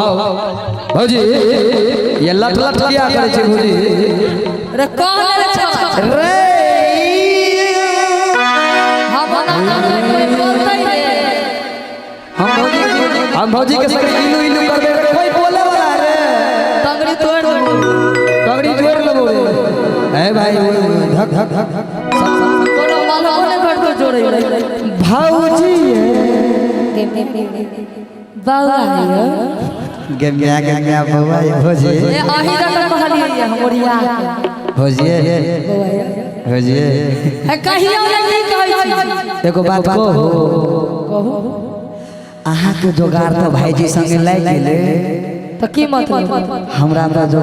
भौजी ये लट लट किया करे छे भौजी रे कौन रे हम ना कोई बोलतै रे हम भौजी के संग इलू इलू करबे कोई बोले वाला रे टंगड़ी तोड़ लेबो ए भाई धक धक धक कोनो वाला ओने घर को जोड़े भौजी बाबा आयो गंगा बाबा भौजी ए आही रट कहलिए हमरिया भौजी भौजी ए कहियो ने की कहै छी एको बात कहू आहा के जोगार तो भाईजी संग लाग गेले तो की मतलब हमरा त जो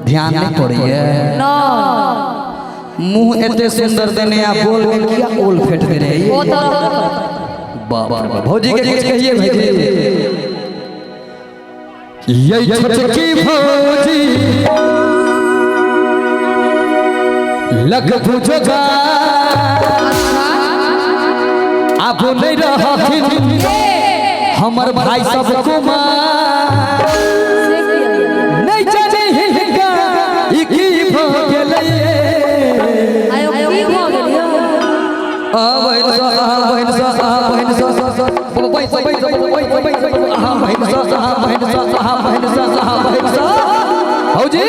ध्यान नहीं पड़िए ना मुंह एते सुंदर देने आ बोल के किया ओल फेट दे रही ओ तो बाबा भौजी के कुछ कहिए भाईजी ये छोटकी भौजी लग बुझगा अब नहीं रहथिन हमर भाई सब कुमार नहीं जाने हिलका ई की भ गेलै आयो की भ गेलियो भौजी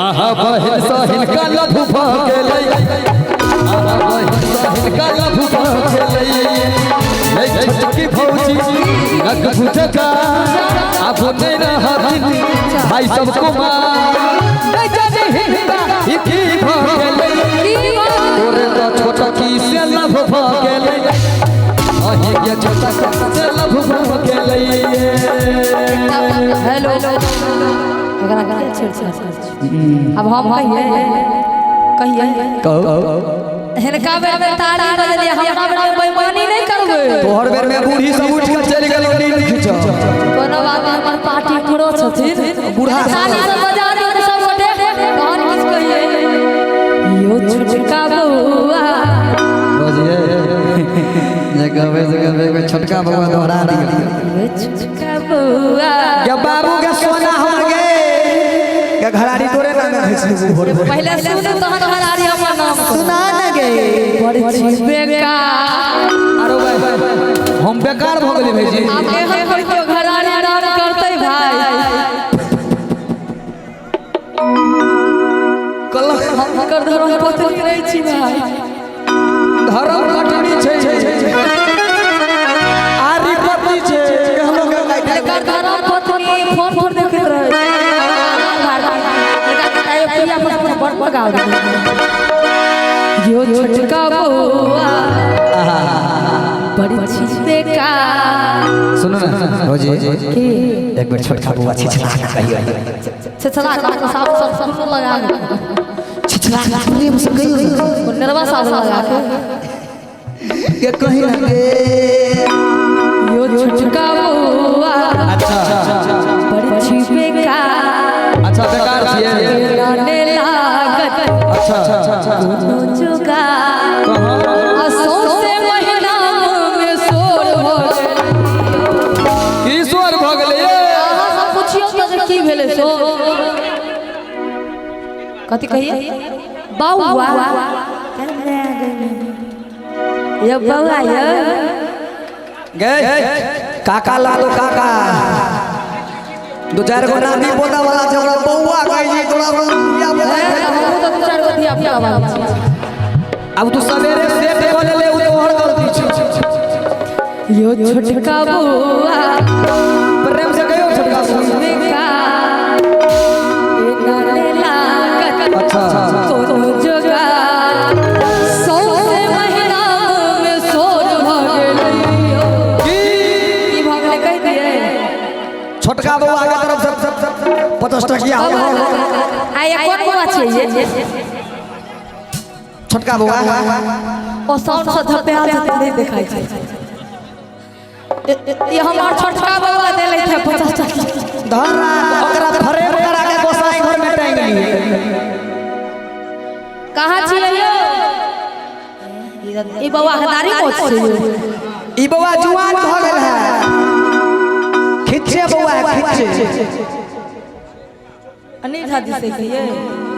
आहा बहन सा हिलका लभु भ गेलै आहा बहन सा हिलका लभु भ गेलै ए छोटकी भौजी लग बुझगा अब नहीं रहथिन भाई सब कुमार नहीं जाने हिलका ई की भ गेलै तोरे तो छोटकी से लभ भ गेलै अही के छोटका से लभ भ गेलै हेलो एकरा का छेड़ अब हम कहिए हिनका बेर में ताली बजलिए हमरा बेर में बेईमानी नहीं करबे तोहर बेर में बूढ़ी सब उठ के चल गेल नींद खिचो कोनो बात हमर पार्टी पूरो छथिन बूढ़ा ताली सब बजा दियो सब गोटे कौन किस कहिए यो छोटका बउआ बजिए जगह में छोटका बउआ दोहरा दियो यो छोटका बउआ के बाबू के सोना हमर गे के घराड़ी तोरे नाम में भेज भोर भोर पहले सुन तोहर हरारी हमर नाम सुना न गे बड़ी छी बेकार अरे भाई हम बेकार भ गेली भेजी आप एहन कोई तो घरारी नाम करतै भाई कल हम कर धर्म पत्नी रही छी भाई धर्म कटनी छै आरी पति छै कहलो के लाइक कर धर्म पत्नी फोन पर देखैत रहे पिया पर बड़ पगाव यो छोटका बउआ बड़ी छिपे का सुनो ना भौजी एक बार छोटका बउआ छिछला के कहियो छछला साफ सब लगा छिछला के मुझसे कहियो नरवा साफ लगा के के कहि लगे यो छोटका बउआ बड़ी छिपे का अच्छा बेकार छिए गाने लागत अच्छा जुगा असो से महीना में सोर हो ईश्वर भ गेलै अहाँ सब पूछियो त की भेलै सो कथि कहिए बउआ ये बउआ ये गए काका लालो काका दो चार गो नानी पोता वाला छै ओकरा बौआ कहै छी तोरा बिया हम तो चार गो दिया पिया वाला अब तू सवेरे सेट को ले उ तोहर गलती छै यो छोटका बउआ प्रेम से कहियो छोटका बेका ए गाने लागत अच्छा कोनो जगह सौ से महीना में सोर भ गेलियो की भ गेलै कह दिए छोटका बौआ के तरफ से 50 टकिया आय कोन बउआ छै ये छोटका बौआ ओ साउंड से धप्पा से नहीं देखाई छै ये हमार छोटका बउआ देले थे 50 टकिया धरा ओकरा फ्रेम करा के गोसाई घर में टांग लिए कहां छियै यो ई बउआ हदारी कोच छै ई बौआ जुआन भ गेल है खिच्चे बौआ अनिल झा जी से कहिए